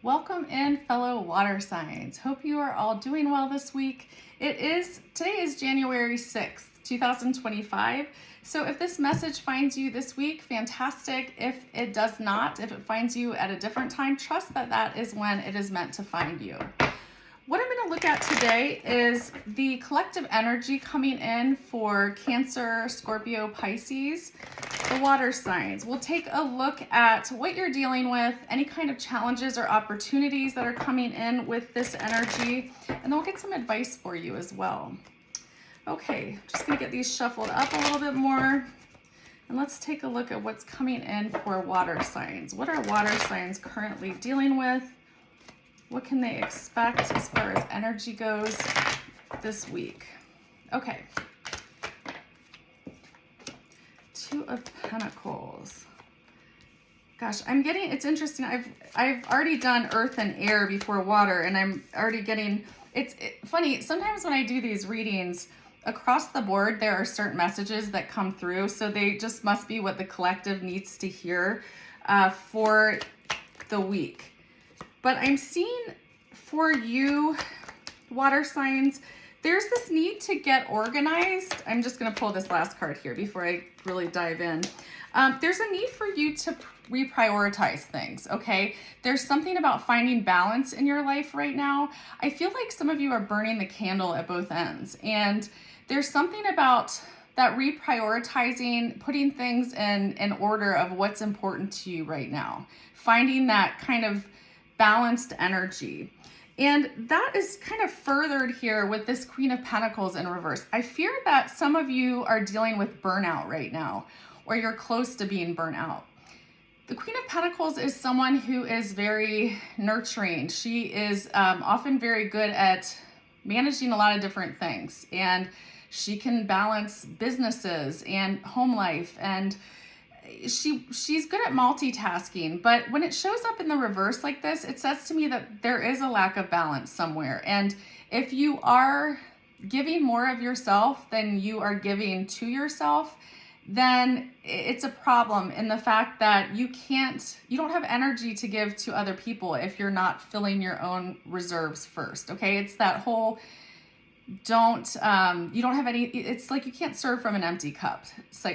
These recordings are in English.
Welcome in, fellow water signs. Hope you are all doing well this week. Today is January 6th, 2025. So if this message finds you this week, fantastic. If it does not, if it finds you at a different time, trust that that is when it is meant to find you. What I'm going to look at today is the collective energy coming in for Cancer, Scorpio, Pisces, the water signs. We'll take a look at what you're dealing with, any kind of challenges or opportunities that are coming in with this energy, and then we'll get some advice for you as well. Okay, just going to get these shuffled up a little bit more, and let's take a look at what's coming in for water signs. What are water signs currently dealing with? What can they expect as far as energy goes this week? Okay. Two of Pentacles. Gosh, it's interesting. I've already done earth and air before water, and I'm already getting, it's funny. Sometimes when I do these readings across the board, there are certain messages that come through. So they just must be what the collective needs to hear for the week. But I'm seeing for you, water signs, there's this need to get organized. I'm just going to pull this last card here before I really dive in. There's a need for you to reprioritize things, okay? There's something about finding balance in your life right now. I feel like some of you are burning the candle at both ends. And there's something about that reprioritizing, putting things in order of what's important to you right now. Finding that kind of balanced energy. And that is kind of furthered here with this Queen of Pentacles in reverse. I fear that some of you are dealing with burnout right now, or you're close to being burnt out. The Queen of Pentacles is someone who is very nurturing. She is often very good at managing a lot of different things, and she can balance businesses and home life, and she's good at multitasking. But when it shows up in the reverse like this, it says to me that there is a lack of balance somewhere. And if you are giving more of yourself than you are giving to yourself, then it's a problem in the fact that you don't have energy to give to other people if you're not filling your own reserves first. Okay, it's that whole you don't have any, it's like you can't serve from an empty cup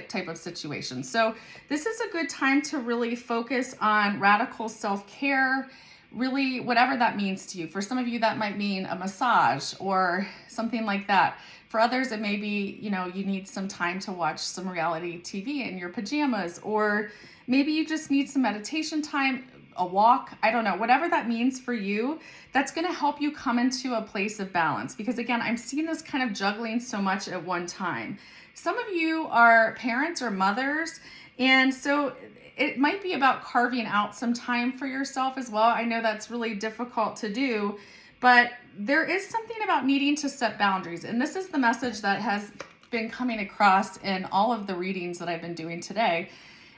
type of situation. So this is a good time to really focus on radical self-care, really whatever that means to you. For some of you, that might mean a massage or something like that. For others, it may be, you need some time to watch some reality TV in your pajamas, or maybe you just need some meditation time, a walk, I don't know, whatever that means for you, that's going to help you come into a place of balance. Because again, I'm seeing this kind of juggling so much at one time. Some of you are parents or mothers, and so it might be about carving out some time for yourself as well. I know that's really difficult to do, but there is something about needing to set boundaries. And this is the message that has been coming across in all of the readings that I've been doing today.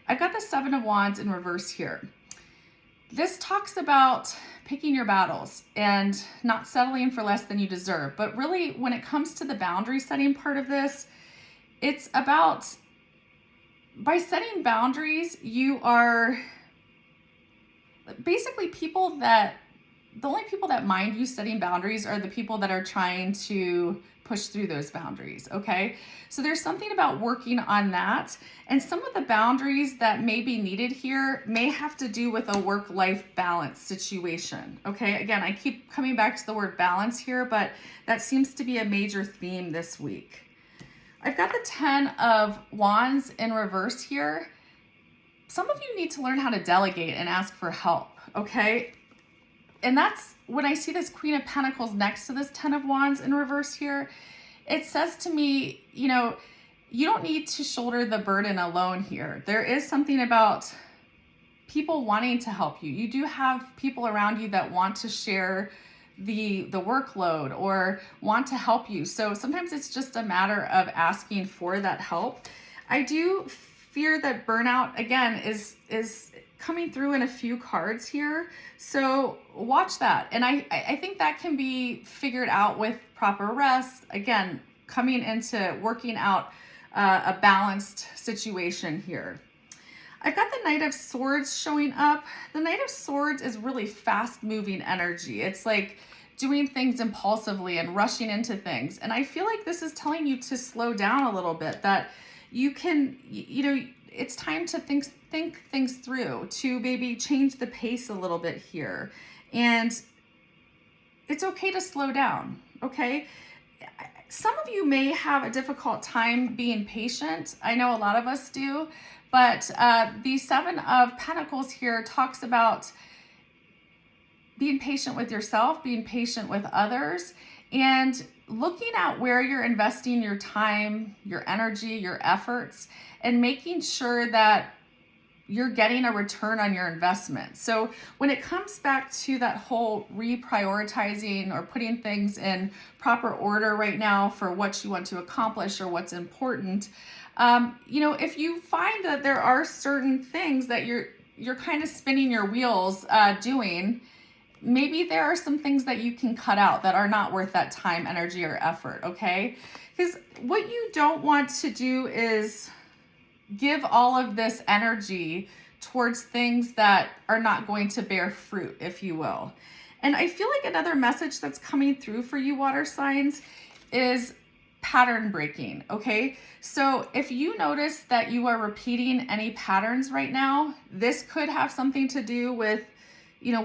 I've got the Seven of Wands in reverse here. This talks about picking your battles and not settling for less than you deserve. But really, when it comes to the boundary setting part of this, it's about, by setting boundaries, you are basically the only people that mind you setting boundaries are the people that are trying to push through those boundaries, okay? So there's something about working on that. And some of the boundaries that may be needed here may have to do with a work-life balance situation, okay? Again, I keep coming back to the word balance here, but that seems to be a major theme this week. I've got the 10 of Wands in reverse here. Some of you need to learn how to delegate and ask for help, okay? And that's when I see this Queen of Pentacles next to this 10 of Wands in reverse here, it says to me, you don't need to shoulder the burden alone here. There is something about people wanting to help you. You do have people around you that want to share the workload or want to help you. So sometimes it's just a matter of asking for that help. I do fear that burnout, again, is coming through in a few cards here. So watch that. And I think that can be figured out with proper rest. Again, coming into working out a balanced situation here. I've got the Knight of Swords showing up. The Knight of Swords is really fast moving energy. It's like doing things impulsively and rushing into things. And I feel like this is telling you to slow down a little bit, that you can, it's time to think things through, to maybe change the pace a little bit here. And it's okay to slow down, okay? Some of you may have a difficult time being patient. I know a lot of us do, but the Seven of Pentacles here talks about being patient with yourself, being patient with others, and looking at where you're investing your time, your energy, your efforts, and making sure that you're getting a return on your investment. So when it comes back to that whole reprioritizing or putting things in proper order right now for what you want to accomplish or what's important, if you find that there are certain things that you're kind of spinning your wheels doing, maybe there are some things that you can cut out that are not worth that time, energy, or effort, okay? Because what you don't want to do is give all of this energy towards things that are not going to bear fruit, if you will. And I feel like another message that's coming through for you water signs is pattern breaking, okay? So if you notice that you are repeating any patterns right now, this could have something to do with,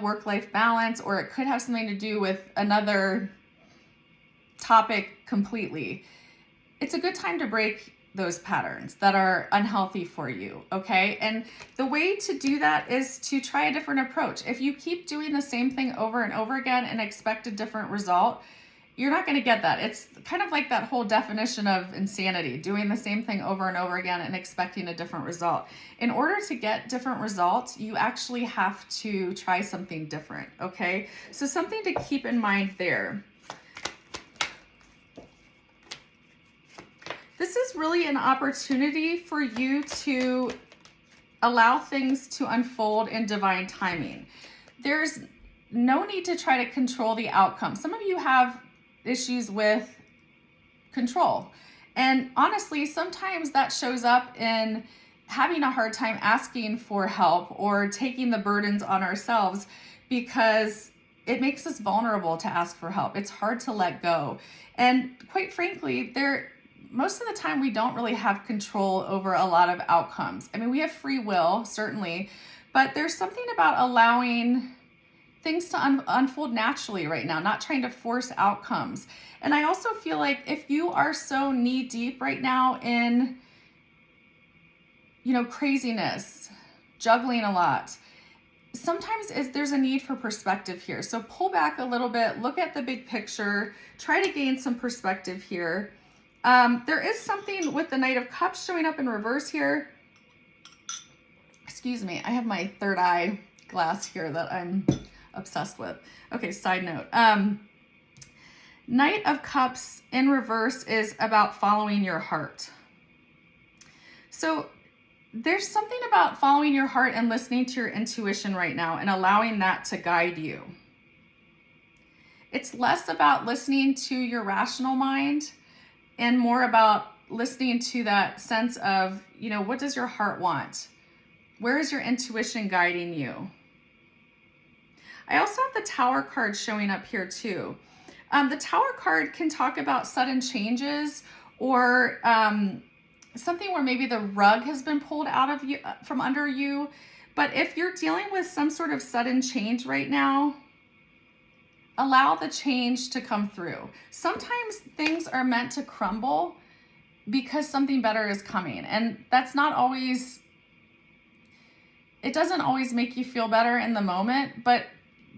work-life balance, or it could have something to do with another topic completely. It's a good time to break those patterns that are unhealthy for you, okay? And the way to do that is to try a different approach. If you keep doing the same thing over and over again and expect a different result, you're not going to get that. It's kind of like that whole definition of insanity, doing the same thing over and over again and expecting a different result. In order to get different results, you actually have to try something different, okay? So something to keep in mind there. This is really an opportunity for you to allow things to unfold in divine timing. There's no need to try to control the outcome. Some of you have issues with control. And honestly, sometimes that shows up in having a hard time asking for help or taking the burdens on ourselves, because it makes us vulnerable to ask for help. It's hard to let go. And quite frankly, most of the time we don't really have control over a lot of outcomes. I mean, we have free will, certainly, but there's something about allowing things to unfold naturally right now, not trying to force outcomes. And I also feel like if you are so knee deep right now in, craziness, juggling a lot, sometimes there's a need for perspective here. So pull back a little bit, look at the big picture, try to gain some perspective here. There is something with the Knight of Cups showing up in reverse here. Excuse me, I have my third eye glass here that I'm obsessed with. Okay, side note. Knight of Cups in reverse is about following your heart. So there's something about following your heart and listening to your intuition right now and allowing that to guide you. It's less about listening to your rational mind and more about listening to that sense of, what does your heart want? Where is your intuition guiding you? I also have the Tower card showing up here too. The Tower card can talk about sudden changes or something where maybe the rug has been pulled out of you, from under you. But if you're dealing with some sort of sudden change right now, allow the change to come through. Sometimes things are meant to crumble because something better is coming. And that's not always, it doesn't always make you feel better in the moment, but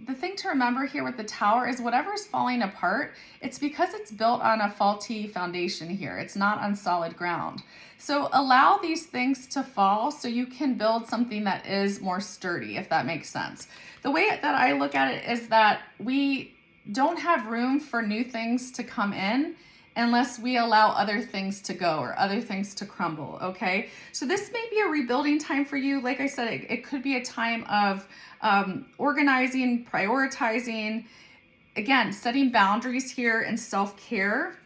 the thing to remember here with the Tower is whatever's falling apart, it's because it's built on a faulty foundation here. It's not on solid ground. So allow these things to fall so you can build something that is more sturdy, if that makes sense. The way that I look at it is that we don't have room for new things to come in unless we allow other things to go or other things to crumble, okay? So this may be a rebuilding time for you. Like I said, it could be a time of organizing, prioritizing, again, setting boundaries here and self-care.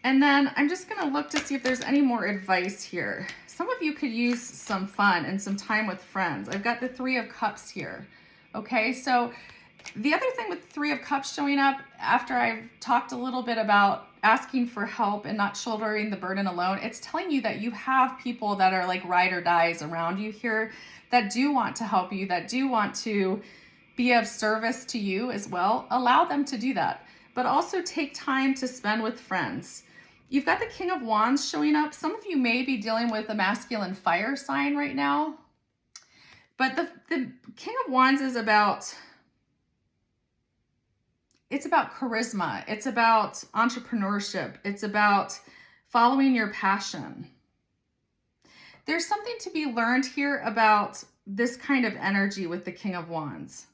And then I'm just going to look to see if there's any more advice here. Some of you could use some fun and some time with friends. I've got the Three of Cups here. Okay, so the other thing with Three of Cups showing up, after I've talked a little bit about asking for help and not shouldering the burden alone, it's telling you that you have people that are like ride or dies around you here that do want to help you, that do want to be of service to you as well. Allow them to do that, but also take time to spend with friends. You've got the King of Wands showing up. Some of you may be dealing with a masculine fire sign right now, but the King of Wands is about, it's about charisma. It's about entrepreneurship. It's about following your passion. There's something to be learned here about this kind of energy with the King of Wands.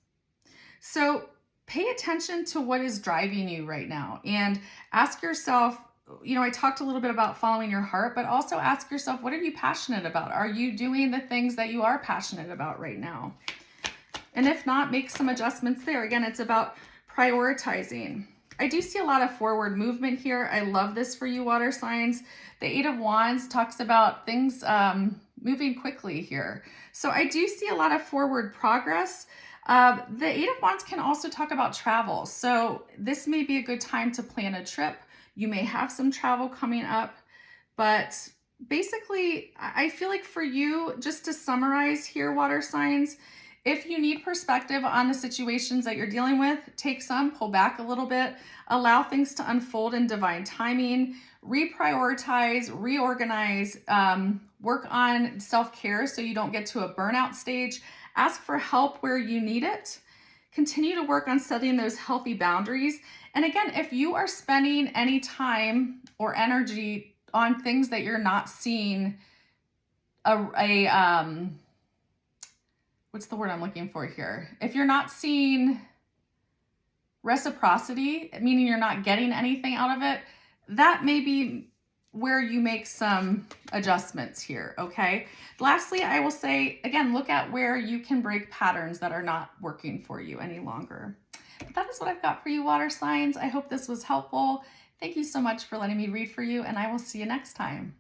So pay attention to what is driving you right now and ask yourself, you know, I talked a little bit about following your heart, but also ask yourself, what are you passionate about? Are you doing the things that you are passionate about right now? And if not, make some adjustments there. Again, it's about prioritizing. I do see a lot of forward movement here. I love this for you, water signs. The Eight of Wands talks about things moving quickly here. So I do see a lot of forward progress. The Eight of Wands can also talk about travel. So this may be a good time to plan a trip. You may have some travel coming up, but basically I feel like for you, just to summarize here, water signs, if you need perspective on the situations that you're dealing with, take some, pull back a little bit, allow things to unfold in divine timing, reprioritize, reorganize, work on self-care so you don't get to a burnout stage, ask for help where you need it, continue to work on setting those healthy boundaries. And again, if you are spending any time or energy on things that you're not seeing what's the word I'm looking for here? If you're not seeing reciprocity, meaning you're not getting anything out of it, that may be where you make some adjustments here, okay? Lastly, I will say, again, look at where you can break patterns that are not working for you any longer. But that is what I've got for you, water signs. I hope this was helpful. Thank you so much for letting me read for you, and I will see you next time.